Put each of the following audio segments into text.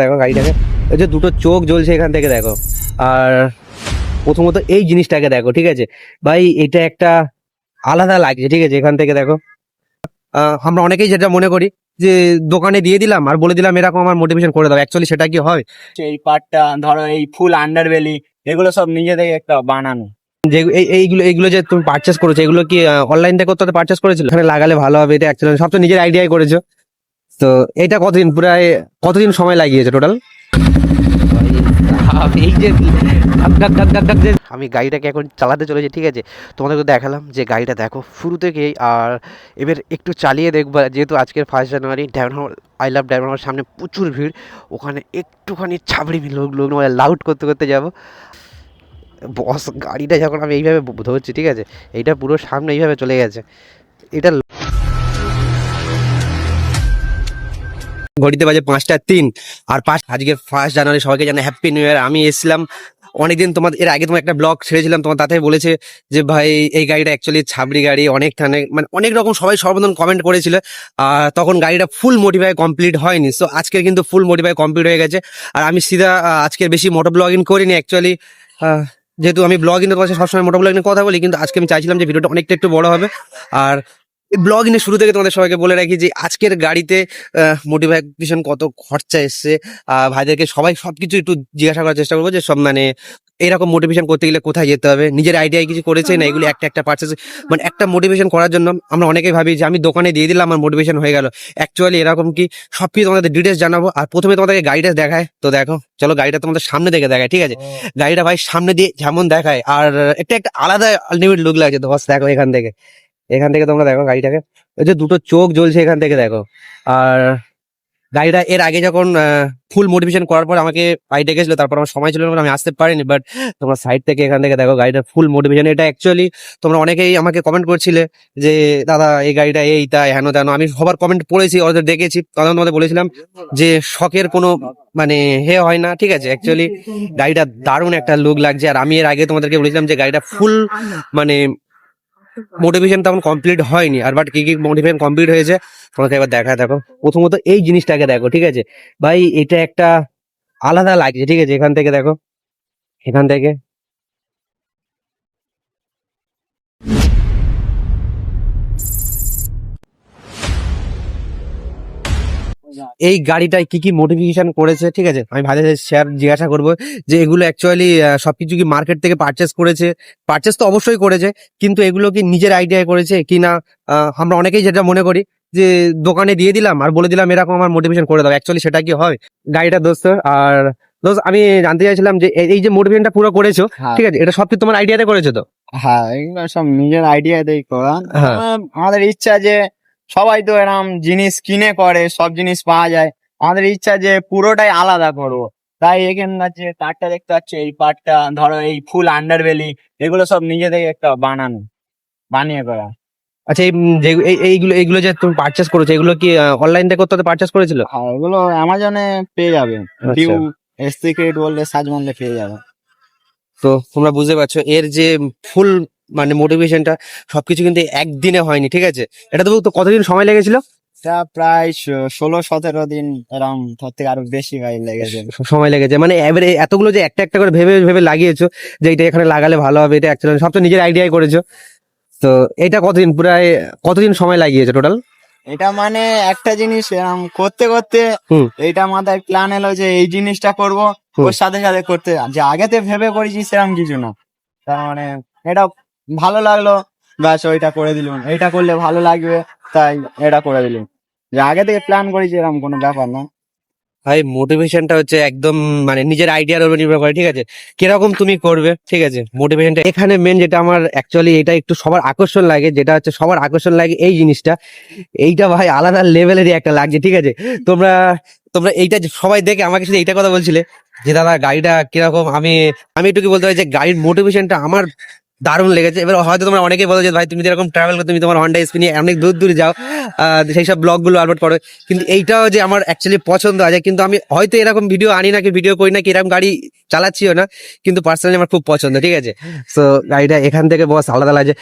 দেখো গাড়িটাকে, এই যে দুটো চোখ জ্বলছে এখান থেকে দেখো। আর প্রথমত এই জিনিসটাকে দেখো, ঠিক আছে ভাই, এটা একটা আলাদা লাগছে, ঠিক আছে। এখান থেকে দেখো, আমরা অনেকেই যেটা মনে করি যে দোকানে দিয়ে দিলাম আর বলে দিলাম এরকম আমার মোটিভেশন করে দাও, অ্যাকচুয়ালি সেটা কি হয়? এই পার্টটা ধরো, এই ফুল আন্ডারবেলি, এগুলো সব নিজে থেকে একটা বানানো। যে এইগুলো এইগুলো যে তুমি পারচেস করেছো, এগুলো কি অনলাইন থেকে কোথাও পারচেস করেছিল? এখানে লাগালে ভালো হবে, এটা অ্যাকচুয়ালি সব তো নিজের আইডিয়াই করেছো। তো এটা কতদিন সময় লাগিয়েছে টোটাল? এই যে আমি গাড়িটাকে এখন চালাতে চলেছি, ঠিক আছে। তোমাদেরকে দেখালাম যে গাড়িটা দেখো শুরু থেকেই, আর এবার একটু চালিয়ে দেখবো, যেহেতু আজকের 1 জানুয়ারি, ডায়মন্ড আই লাভ ডায়মন্ড সামনে প্রচুর ভিড়, ওখানে একটুখানি ছাবড়ি লোক লাউড করতে করতে যাব। বস গাড়িটা যখন আমি এইভাবে ধরছি, ঠিক আছে, এইটা পুরো সামনে এইভাবে চলে গেছে। এটা ঘড়িতে বাজে 5টা 3 আর আজকে 1 জানুয়ারি, সবাইকে জানাই হ্যাপি নিউ ইয়ার। আমি এসেছিলাম অনেকদিন, তোমার এর আগে তোমার একটা ব্লগ ছেড়েছিলাম, তোমার তাতে বলেছে যে ভাই এই গাড়িটা অ্যাকচুয়ালি ছাবড়ি গাড়ি, অনেক মানে অনেক রকম সবাই সর্বপ্রথম কমেন্ট করেছিল। আর তখন গাড়িটা ফুল মোটিফাই কমপ্লিট হয়নি, সো আজকের কিন্তু ফুল মোটিফাই কমপ্লিট হয়ে গেছে। আর আমি সিধা আজকের বেশি মোটো ব্লগিং করিনি অ্যাকচুয়ালি, যেহেতু আমি ব্লগিং তোমার সাথে সবসময় মোটো ব্লগিং কথা বলি, কিন্তু আজকে আমি চাইছিলাম যে ভিডিওটা অনেকটা একটু বড় হবে। আর ব্লগিংয়ের শুরু থেকে তোমাদের সবাইকে বলে রাখি যে আজকের গাড়িতে মোটিভেশন কত খরচা এসছে, ভাইদেরকে সবাই সবকিছু একটু জিজ্ঞাসা করার চেষ্টা করবো যে সব মানে এরকম মোটিভেশন করতে গেলে কোথায় যেতে হবে, নিজের আইডিয়ায় কিছু করেছে না, এগুলো একটা একটা পারচেস, মানে একটা মোটিভেশন করার জন্য আমরা অনেকেই ভাবি যে আমি দোকানে দিয়ে দিলাম আমার মোটিভেশন হয়ে গেল। অ্যাকচুয়ালি এরকম কি, সবকিছু তোমাদের ডিটেলস জানাবো। আর প্রথমে তোমাদেরকে গাড়িটা দেখায়, তো দেখো চলো গাড়িটা তোমাদের সামনে থেকে দেখায়, ঠিক আছে। গাড়িটা ভাই সামনে দিয়ে যেমন দেখায়, আর একটা একটা আলাদা আলটিমেট লুক লাগছে। তো বস দেখো এখান থেকে তোমরা দেখো গাড়িটাকে, ওই যে দুটো চোখ জ্বলছে এখান থেকে দেখো। আর গাড়িটা এর আগে যখন ফুল মোটিভেশন করার পর আমাকে পাই ডেকেছিল, তারপর আমার সময় ছিল না, আমি আসতে পারিনি। বাট তোমরা সাইড থেকে এখান থেকে দেখো গাড়িটা ফুল মোটিভেশন। এটা অ্যাকচুয়ালি তোমরা অনেকেই আমাকে কমেন্ট করছিলে যে দাদা এই গাড়িটা এই তাই হেন তেন, আমি সবার কমেন্ট পড়েছি, ওদের দেখেছি, তখন তোমাদের বলেছিলাম যে শখের কোনো মানে হয় না, ঠিক আছে। অ্যাকচুয়ালি গাড়িটা দারুণ একটা লুক লাগছে। আর আমি এর আগে তোমাদেরকে বলেছিলাম যে গাড়িটা ফুল মানে মোটিভেশন তেমন কমপ্লিট হয়নি, আর বাট কি কি মোটিভেশন কমপ্লিট হয়েছে তোমাকে এবার দেখা। দেখো প্রথমত এই জিনিসটাকে দেখো, ঠিক আছে ভাই, এটা একটা আলাদা লাগছে, ঠিক আছে। এখান থেকে দেখো, এখান থেকে এই গাড়িটায় কি কি মোটিভেশন করেছে, ঠিক আছে, আমি ভাইদের শেয়ার জিজ্ঞাসা করবো যে এগুলো অ্যাকচুয়ালি সবকিছু কি মার্কেট থেকে পারচেস করেছে? পারচেস তো অবশ্যই করেছে, কিন্তু এগুলো কি নিজের আইডিয়ায় করেছে কি না? আমরা অনেকেই যেটা মনে করি যে দোকানে দিয়ে দিলাম আর বলে দিলাম এরকম আমার মোটিভেশন করে দাও, অ্যাকচুয়ালি সেটা কি হয়? গাড়িটা দোস্ত, আর দোস্ত আমি জানতে চাইছিলাম যে এই যে মোটিভেশনটা পুরো করেছো, ঠিক আছে, এটা সব কি তোমার আইডিয়াতে করেছো? তো হ্যাঁ, এগুলো সব নিজের আইডিয়াতেই করা। হ্যাঁ। আমাদের ইচ্ছা যে সবাই তো এরকম জিনিস কিনে করে, সব জিনিস পাওয়া যায়, আমাদের ইচ্ছা যে পুরোটাই আলাদা করবো। তাই এখানে যে পার্টটা দেখতে পাচ্ছি, এই পার্টটা ধরো, এই ফুল আন্ডারবেলি, এগুলো সব নিজে থেকে একটা বানিয়ে করা। আচ্ছা, এইগুলো এইগুলো যে তুমি পারচেস করেছো, এগুলো কি অনলাইন থেকে কোথাও পারচেস করেছিল? আর ওগুলো অ্যামাজনে পেয়ে যাবে, ডিউ সিক্রেট বললে সার্চ মারলে পেয়ে যাবে। তো তোমরা বুঝতে পারছো এর যে ফুল মানে মোটিভেশনটা সবকিছু কিন্তু একদিনে হয়নি, ঠিক আছে। এটা তো কতদিন সময় লেগেছিল? তা প্রায় 16-17 দিন, এরকম তার থেকে আরো বেশি লেগেছে। সময় লেগেছে, মানে এবারে এতগুলো যে একটা একটা করে ভেবে ভেবে লাগিয়েছো যে এটা এখানে লাগালে ভালো হবে, এটা অ্যাকচুয়ালি সব তো নিজের আইডিয়াই করেছো। তো এটা কতদিন সময় লাগিয়েছো টোটাল? এটা মানে একটা জিনিস এরকম করতে করতে এইটা মাথায় প্ল্যান এলো যে এই জিনিসটা করব, ওর সাথে সাথে করতে, যে আগেতে ভেবে করেছি সেরকম কিছু না। তার মানে এটা ভালো লাগলো, ব্যাস ওইটা করে দিলাম, এইটা করলে ভালো লাগবে তাই এটা করে দিলাম। যে আগে থেকে প্ল্যান করেছি এরকম কোনো ব্যাপার না ভাই। মোটিভেশনটা হচ্ছে একদম মানে নিজের আইডিয়ার উপর নির্ভর করে, ঠিক আছে, কিরকম তুমি করবে, ঠিক আছে। মোটিভেশনটা এখানে মেন, যেটা আমার অ্যাকচুয়ালি এটা একটু সবার আকর্ষণ লাগে, যেটা হচ্ছে সবার আকর্ষণ লাগে এই জিনিসটা, এইটা ভাই আলাদা লেভেলেরই একটা লাগছে, ঠিক আছে। তোমরা তোমরা এইটা সবাই দেখে আমাকে শুধু এইটা কথা বলছিলে যে দাদা গাড়িটা কিরকম। আমি আমি একটু কি বলতে পারি যে গাড়ির মোটিভেশনটা আমার দারুণ লেগেছে। এবার হয়তো তোমরা অনেকেই বলো যে ভাই তুমি যেরকম ট্রাভেল করো, তুমি তোমার হন্ডা এসপি নিয়ে অনেক দূর দূর যাও, সেই সব ব্লগগুলো আপলোড করে, কিন্তু এইটাও যে আমার অ্যাকচুয়ালি পছন্দ আছে, কিন্তু আমি হয়তো এরকম ভিডিও আনি না, কি ভিডিও করি না, কি এরকম গাড়ি চালাচ্ছিও না, কিন্তু পার্সোনালি আমার খুব পছন্দ, ঠিক আছে। তো গাড়িটা এখান থেকে বস আলাদা লাগে।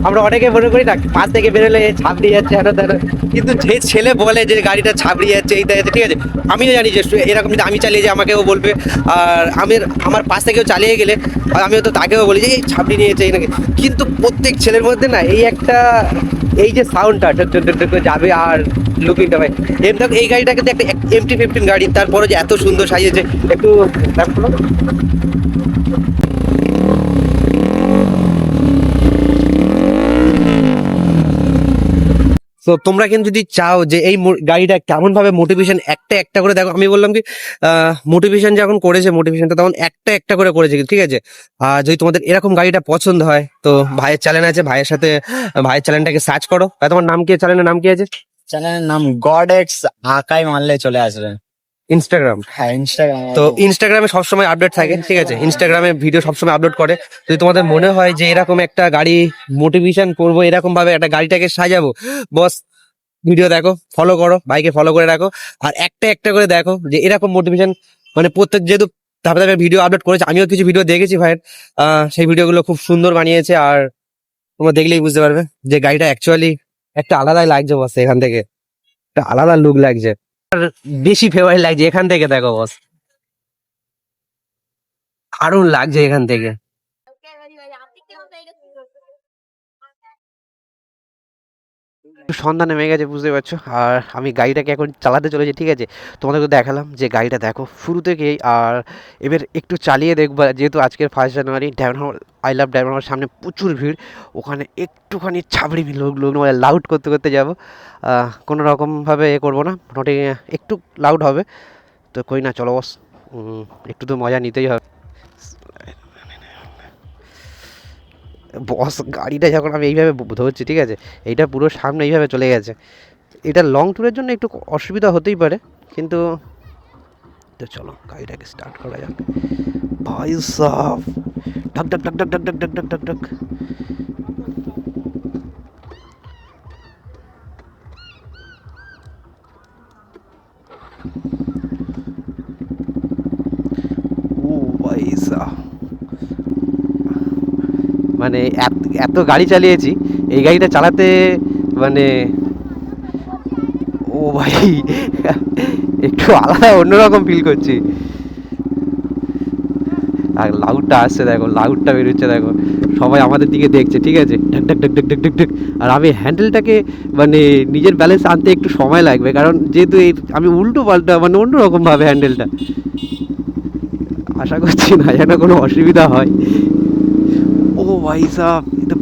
আমরা অনেকে মনে করি না পাশ থেকে বেরোলে ছাপড়ি যাচ্ছে হেন তেন, কিন্তু যে ছেলে বলে যে গাড়িটা ছাপড়ি যাচ্ছে এইটা যাচ্ছে, ঠিক আছে, আমিও জানি যে এরকম যদি আমি চালিয়ে যাই আমাকেও বলবে, আর আমার পাশ থেকেও চালিয়ে গেলে আর আমিও তো তাকেও বলি যে এই ছাপড়ি নিয়েছে এই নাকি, কিন্তু প্রত্যেক ছেলের মধ্যে না এই একটা, এই যে সাউন্ডটা করে যাবে আর লুকিংটা ভাই, এই গাড়িটা কিন্তু একটা MT-15 গাড়ি, তারপরে যে এত সুন্দর সাজিয়েছে, একটু দেখো। তো তোমরা কিন্তু যদি চাও যে এই গাড়িটা কেমন ভাবে মোটিভেশন একটা একটা করে দেখো, আমি বললাম কি মোটিভেশন যখন করেছে, মোটিভেশনটা তখন একটা একটা করে করেছে, ঠিক আছে। আর যদি তোমাদের এরকম গাড়িটা পছন্দ হয় তো ভাইয়ের চ্যানেল আছে, ভাইয়ের সাথে ভাইয়ের চ্যানেলটাকে সার্চ করো। ভাই তোমার নাম কি, চ্যানেলের নাম কি আছে? চ্যানেলের নাম গড এক্স আকাই মারলে চলে আসবে। ইনস্টাগ্রাম। হ্যাঁ, ইনস্টাগ্রাম। তো ইনস্টাগ্রামে সবসময় আপডেট থাকে, ঠিক আছে, ইনস্টাগ্রামে ভিডিও সবসময় আপলোড করে। যদি তোমাদের মনে হয় যে এরকম একটা গাড়ি মোটিভেশন করবো, এরকম ভাবে একটা গাড়িটাকে সাজাবো, বস ভিডিও দেখো, ফলো করো, বাইকে ফলো করে রাখো, আর একটা একটা করে দেখো যে এরকম মোটিভেশন, মানে প্রত্যেক যেহেতু ধাপে ধাপে ভিডিও আপলোড করেছে, আমিও কিছু ভিডিও দেখেছি ভাইয়ের, সেই ভিডিওগুলো খুব সুন্দর বানিয়েছে, আর তোমরা দেখলেই বুঝতে পারবে যে গাড়িটা অ্যাকচুয়ালি একটা আলাদাই লাগছে বস, এখান থেকে একটা আলাদা লুক লাগছে, আর বেশি ফেভারিট লাগছে এখান থেকে, দেখো বস দারুণ লাগছে এখান থেকে। একটু সন্ধ্যা নেমে গেছে বুঝতে পারছো, আর আমি গাড়িটাকে এখন চালাতে চলেছি, ঠিক আছে। তোমাদেরকে দেখালাম যে গাড়িটা দেখো শুরু থেকেই, আর এবার একটু চালিয়ে দেখবো, যেহেতু আজকের 1 জানুয়ারি, ডায়মন্ড আই লাভ ডায়মন্ড সামনে প্রচুর ভিড়, ওখানে একটুখানি ছাবড়ি লোক মানে লাউড করতে করতে যাবো, কোনো রকমভাবে এ করবো না, মোটামুটি একটু লাউড হবে, তো কই না, চলো বস, একটু তো মজা নিতেই হবে বস। গাড়িটা যখন আমি এইভাবে ধরছি, ঠিক আছে, এইটা পুরো সামনে এইভাবে চলে গেছে, এটা লং ট্যুরের জন্য একটু অসুবিধা হতেই পারে, কিন্তু তো চলো গাড়িটাকে স্টার্ট করা যাক। ভাই সাহ, ঢক ঢক ঢক ঢক ঢক ঢক ঢক ঢক ঢক ঢক। ও ভাই সাহ, মানে এত গাড়ি চালিয়েছি, এই গাড়িটা চালাতে মানে, ও ভাই একটু আলাদা অন্যরকম ফিল করছি। আর লাউডটা আসছে দেখো, লাউডটা বেরোচ্ছে দেখো, সবাই আমাদের দিকে দেখছে, ঠিক আছে, ঢক ঢক ঢক ঢক ঢক ঢক ঢক। আর আমি হ্যান্ডেলটাকে মানে নিজের ব্যালেন্স আনতে একটু সময় লাগবে, কারণ যেহেতু আমি উল্টো পাল্টা মানে অন্যরকম ভাবে হ্যান্ডেলটা, আশা করছি না যেন কোনো অসুবিধা হয়। ও ভাই সাহ, এটা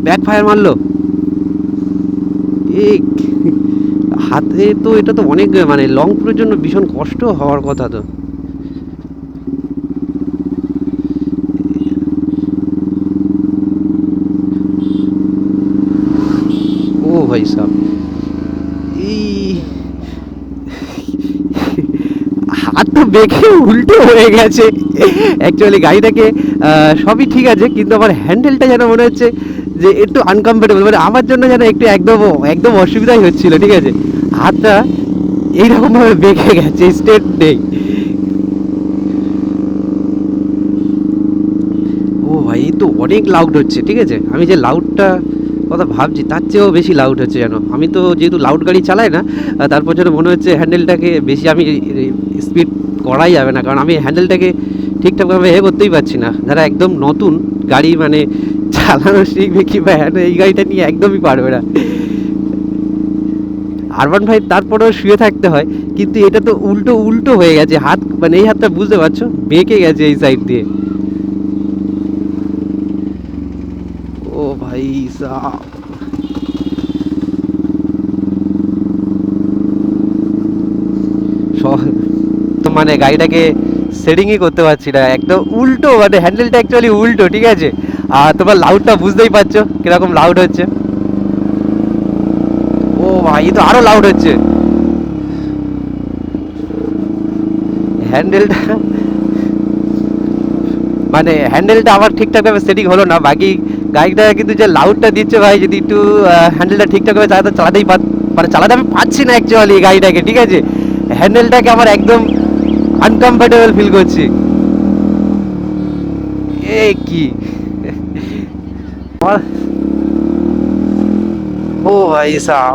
ব্যাক ফায়ার মারলো, এই হাতে তো, এটা তো অনেক মানে লং ট্যুরের জন্য ভীষণ কষ্ট হওয়ার কথা তো। ও ভাই সাহ, এই হাত তো বেঁকে উল্টো হয়ে গেছে অ্যাকচুয়ালি, গাড়িটাকে সবই ঠিক আছে, কিন্তু আমার হ্যান্ডেলটা যেন মনে হচ্ছে যে একটু আনকমফোর্টেবল, মানে আমার জন্য যেন একটু একদম একদম অসুবিধাই হচ্ছিল, ঠিক আছে, হাতটা এইরকম ভাবে বেঁকে গেছে, স্ট্রেট নেই। ও ভাই, এই তো অনেক লাউড হচ্ছে, ঠিক আছে, আমি যে লাউডটা কথা ভাবছি তার চেয়েও বেশি লাউড হচ্ছে যেন। আমি তো যেহেতু লাউড গাড়ি চালাই না, তারপর যেন মনে হচ্ছে হ্যান্ডেলটাকে বেশি আমি স্পিড করাই যাবে না, কারণ আমি হ্যান্ডেলটাকে ঠিকঠাকভাবে করতেই পারছি না। যারা একদম নতুন গাড়ি মানে চালানো শিখবে কিংবা এই গাড়িটা নিয়ে একদমই পারবে না। আরবান ভাই তারপরেও শুয়ে থাকতে হয়, কিন্তু এটা তো উল্টো উল্টো হয়ে গেছে, হাত মানে এই হাতটা বুঝতে পারছো বেঁকে গেছে এই সাইড দিয়ে। ও ভাই সাহ, তো মানে গাড়িটাকে সেটিংই করতে পারছি না, একদম উল্টো, মানে হ্যান্ডেলটা অ্যাকচুয়ালি উল্টো, ঠিক আছে, আর তোমার লাউডটা বুঝতেই পারছো কিরকম লাউড হচ্ছে। ও ভাই, তো আরো লাউড হচ্ছে হ্যান্ডেলটা, মানে হ্যান্ডেলটা আমার ঠিকঠাকভাবে সেটিং হলো না, বাকি গাড়িটা কিন্তু যে লাউডটা দিচ্ছে ভাই, যদি একটু হ্যান্ডেলটা ঠিকঠাক করে চালাতে চালাতেই মানে চালাতে আমি পাচ্ছি না অ্যাকচুয়ালি এই গাড়িটাকে, ঠিক আছে, হ্যান্ডেলটাকে আমার একদম আনকমফোর্টেবল ফিল করছি। এ কি আমার, ও ভাই সাহ,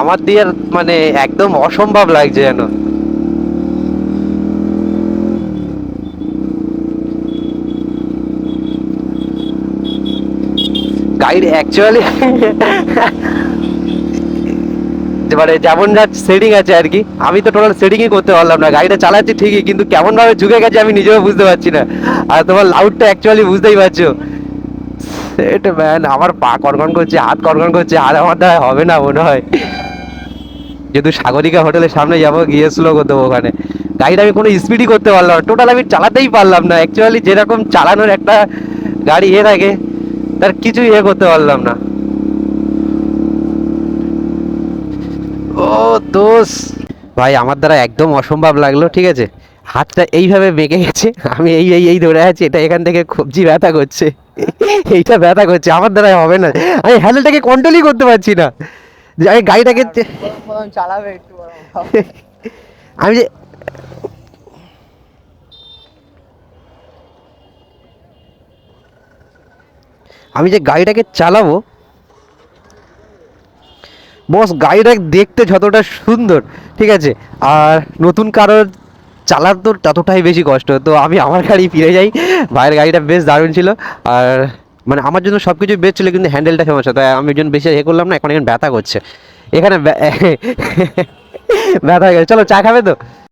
আমার দিয়ে মানে একদম অসম্ভব লাগছে যেন। গাড়ির অ্যাকচুয়ালি মানে যেমন যা সেটিং আছে আর কি, আমি তো টোটাল সেটিংই করতে পারলাম না, গাড়িটা চালাচ্ছি ঠিকই কিন্তু কেমন ভাবে ঝুঁকে গেছে আমি নিজেও বুঝতে পারছি না। আর তোমার লাউডটা অ্যাকচুয়ালি বুঝতেই পারছো, এটা ম্যান আমার পা কনকন করছে, হাত কনকন করছে, আর আমার দ্বারা হবে না মনে হয়। যেহেতু সাগরিকা হোটেলের সামনে যাবো, গিয়ে স্লো করতে দেবো ওখানে। গাড়িটা আমি কোনো স্পিডই করতে পারলাম না, টোটাল আমি চালাতেই পারলাম না অ্যাকচুয়ালি, যেরকম চালানোর একটা গাড়ি থাকে তার কিছুই করতে পারলাম না। ও দোষ ভাই, আমার দ্বারা একদম অসম্ভব লাগলো, ঠিক আছে, হাতটা এইভাবে বেঁকে গেছে, আমি এই ধরে আছি, এটা এখান থেকে কবজি ব্যথা করছে, এইটা ব্যথা করছে, আমার দ্বারা হবে না, আমি হ্যান্ডেলটাকে কন্ট্রোলই করতে পারছি না, যে আমি গাড়িটাকে চালাবে একটু আমি যে গাড়িটাকে চালাবো বস, গাড়িটা দেখতে যতটা সুন্দর, ঠিক আছে, আর নতুন কারোর চালাতে ততটাই বেশি কষ্ট, তো আমি আমার গাড়ি ফিরে যাই। ভাইয়ের গাড়িটা বেশ দারুণ ছিল, আর মানে আমার জন্য সব কিছু বেশ ছিল, কিন্তু হ্যান্ডেলটা সমস্যা, তাই আমি ওই জন্য বেশি করলাম না, এখন ব্যথা করছে এখানে ব্যথা হয়ে গেছে। চলো চা খাবে তো?